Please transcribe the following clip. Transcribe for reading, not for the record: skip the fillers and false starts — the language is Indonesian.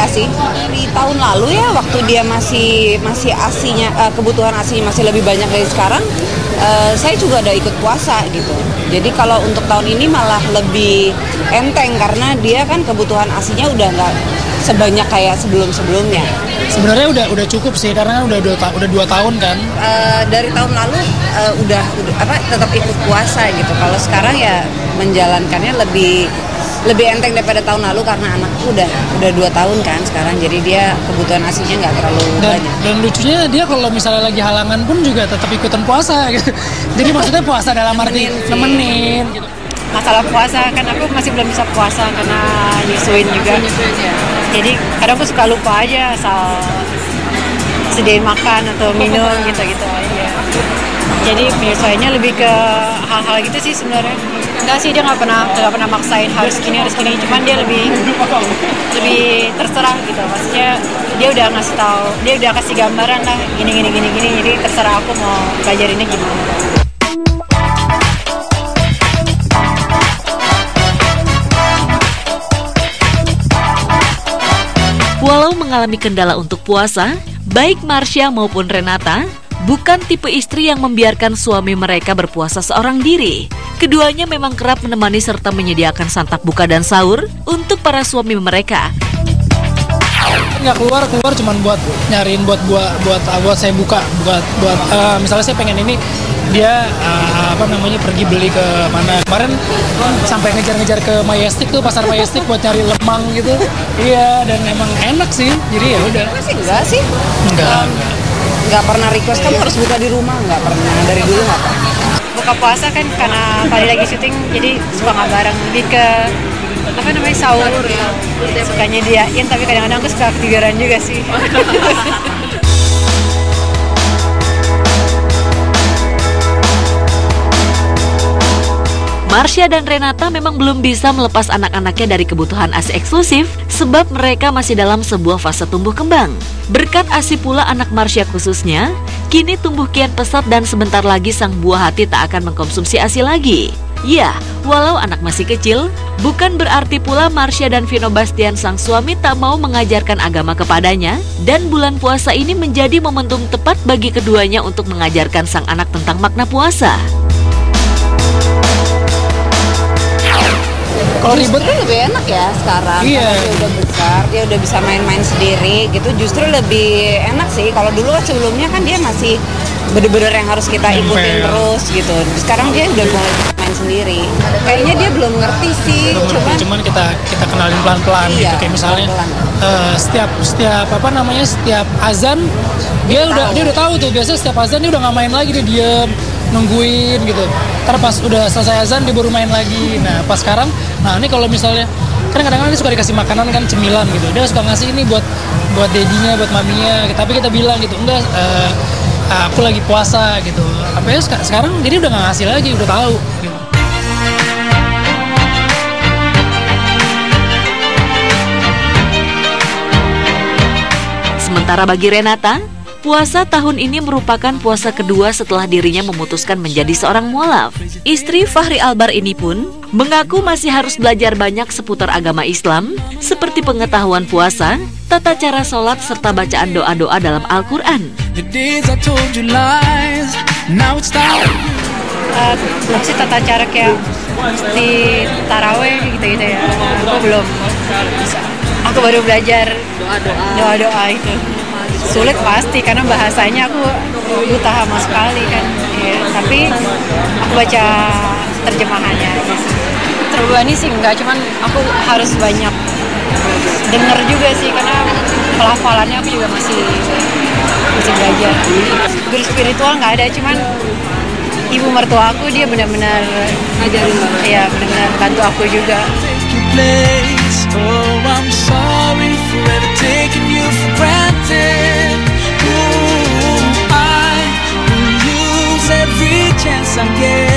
enggak sih. Dari tahun lalu ya, waktu dia masih asinya, kebutuhan asinya masih lebih banyak dari sekarang, saya juga ada ikut puasa gitu. Jadi kalau untuk tahun ini malah lebih enteng karena dia kan kebutuhan asinya udah nggak sebanyak kayak sebelum-sebelumnya. Sebenarnya udah cukup sih karena kan udah 2 tahun kan. Dari tahun lalu udah tetap ikut puasa gitu. Kalau sekarang ya menjalankannya lebih enteng daripada tahun lalu karena anakku udah 2 tahun kan sekarang, jadi dia kebutuhan asinya nggak terlalu banyak. Dan lucunya dia kalau misalnya lagi halangan pun juga tetap ikutan puasa gitu. Jadi maksudnya puasa dalam arti nemenin gitu. Masalah puasa kan aku masih belum bisa puasa karena nyusuin juga. Jadi kadang aku suka lupa aja asal sediain makan atau minum gitu-gitu aja. Jadi penyesuaiannya lebih ke hal-hal gitu sih sebenarnya. Enggak sih, dia nggak pernah maksain harus gini, cuman dia lebih terserah gitu. Maksudnya dia udah ngasih tahu, dia udah kasih gambaran lah gini, jadi terserah aku mau pelajarinnya gimana. Walau mengalami kendala untuk puasa, baik Marsha maupun Renata bukan tipe istri yang membiarkan suami mereka berpuasa seorang diri. Keduanya memang kerap menemani serta menyediakan santap buka dan sahur untuk para suami mereka. Nggak keluar cuman buat nyariin buat saya buka, buat misalnya saya pengen ini, dia pergi beli ke mana. Kemarin sampai ngejar-ngejar ke Majestic tuh, pasar Majestic buat nyari lemang gitu. Iya, dan emang enak sih. Jadi ya udah. Enggak sih. Nggak pernah request kamu harus buka di rumah, nggak pernah, dari dulu nggak pernah. Buka puasa kan karena Fadli lagi syuting, jadi suka nggak bareng, lebih ke sahur ya. Sukanya diain, tapi kadang-kadang aku suka ketiduran juga sih. Marsha dan Renata memang belum bisa melepas anak-anaknya dari kebutuhan ASI eksklusif sebab mereka masih dalam sebuah fase tumbuh kembang. Berkat ASI pula anak Marsha khususnya, kini tumbuh kian pesat dan sebentar lagi sang buah hati tak akan mengkonsumsi ASI lagi. Ya, walau anak masih kecil, bukan berarti pula Marsha dan Vino Bastian sang suami tak mau mengajarkan agama kepadanya, dan bulan puasa ini menjadi momentum tepat bagi keduanya untuk mengajarkan sang anak tentang makna puasa. Kalau ribet kan lebih enak ya sekarang, iya. Karena dia udah besar, dia udah bisa main-main sendiri gitu, justru lebih enak sih. Kalau dulu kan sebelumnya kan dia masih bener-bener yang harus kita ikutin terus gitu. Sekarang dia udah mulai main sendiri. Kayaknya dia belum ngerti sih. Cuman kita kenalin pelan-pelan gitu. Kayak misalnya setiap azan dia udah tahu tuh. Biasanya setiap azan dia udah nggak main lagi, dia diem nungguin gitu. Ntar pas udah selesai azan dia baru main lagi. Nah pas sekarang, ini kalau misalnya kan kadang-kadang dia suka dikasih makanan kan, cemilan gitu. Dia suka ngasih ini buat dedinya, buat maminya. Tapi kita bilang gitu, enggak, aku lagi puasa gitu. Apa ya sekarang jadi udah nggak ngasih lagi, udah tahu. Gitu. Sementara bagi Renata, puasa tahun ini merupakan puasa kedua setelah dirinya memutuskan menjadi seorang mualaf. Istri Fahri Albar ini pun mengaku masih harus belajar banyak seputar agama Islam, seperti pengetahuan puasa, tata cara sholat, serta bacaan doa-doa dalam Al-Quran. Masih tata cara kayak di taraweh gitu ya, aku belum bisa. Aku baru belajar doa-doa itu. Sulit pasti karena bahasanya aku buta sama sekali kan ya, tapi aku baca terjemahannya aja sih. Terbebani sih enggak, cuman aku harus banyak denger juga sih karena pelafalannya aku juga masih belajar. Guru spiritual nggak ada, cuman ibu mertua aku dia benar-benar ngajarin banget. Iya, benar-benar bantu aku juga. Oh, I'm sorry for ever taking you for granted. Ooh, I will use every chance I get.